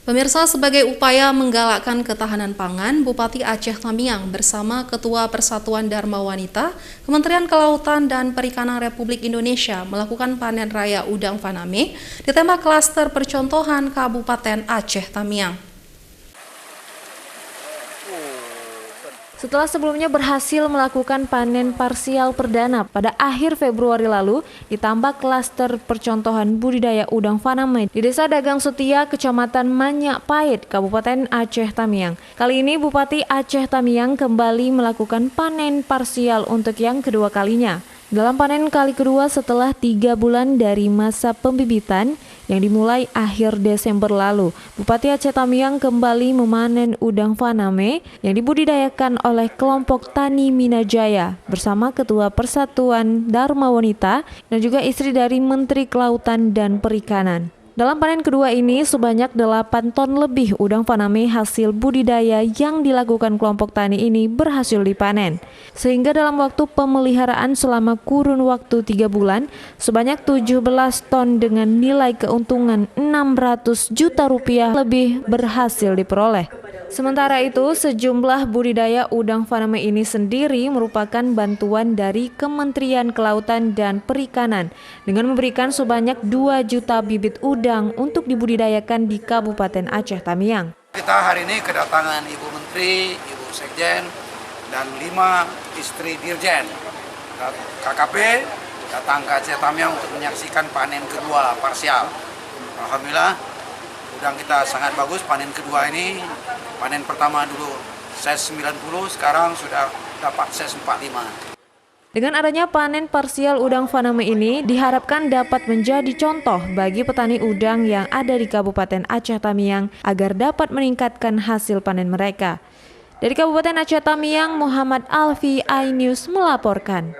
Pemirsa, sebagai upaya menggalakkan ketahanan pangan, Bupati Aceh Tamiang bersama Ketua Persatuan Dharma Wanita, Kementerian Kelautan dan Perikanan Republik Indonesia melakukan panen raya udang faname di tema klaster percontohan Kabupaten Aceh Tamiang. Setelah sebelumnya berhasil melakukan panen parsial perdana pada akhir Februari lalu, ditambah klaster percontohan budidaya udang faname di Desa Dagang Setia, Kecamatan Manyak Pait, Kabupaten Aceh Tamiang. Kali ini Bupati Aceh Tamiang kembali melakukan panen parsial untuk yang kedua kalinya. Dalam panen kali kedua setelah 3 bulan dari masa pembibitan yang dimulai akhir Desember lalu, Bupati Aceh Tamiang kembali memanen udang faname yang dibudidayakan oleh kelompok Tani Minajaya bersama Ketua Persatuan Dharma Wanita dan juga istri dari Menteri Kelautan dan Perikanan. Dalam panen kedua ini, sebanyak 8 ton lebih udang faname hasil budidaya yang dilakukan kelompok tani ini berhasil dipanen. Sehingga dalam waktu pemeliharaan selama kurun waktu 3 bulan, sebanyak 17 ton dengan nilai keuntungan 600 juta rupiah lebih berhasil diperoleh. Sementara itu, sejumlah budidaya udang faname ini sendiri merupakan bantuan dari Kementerian Kelautan dan Perikanan dengan memberikan sebanyak 2 juta bibit udang untuk dibudidayakan di Kabupaten Aceh Tamiang. Kita hari ini kedatangan Ibu Menteri, Ibu Sekjen, dan 5 istri Dirjen KKP datang ke Aceh Tamiang untuk menyaksikan panen kedua parsial. Alhamdulillah, udang kita sangat bagus panen kedua ini. Panen pertama dulu size 90, sekarang sudah dapat size 45. Dengan adanya panen parsial udang faname ini diharapkan dapat menjadi contoh bagi petani udang yang ada di Kabupaten Aceh Tamiang agar dapat meningkatkan hasil panen mereka. Dari Kabupaten Aceh Tamiang, Muhammad Alfi, iNews melaporkan.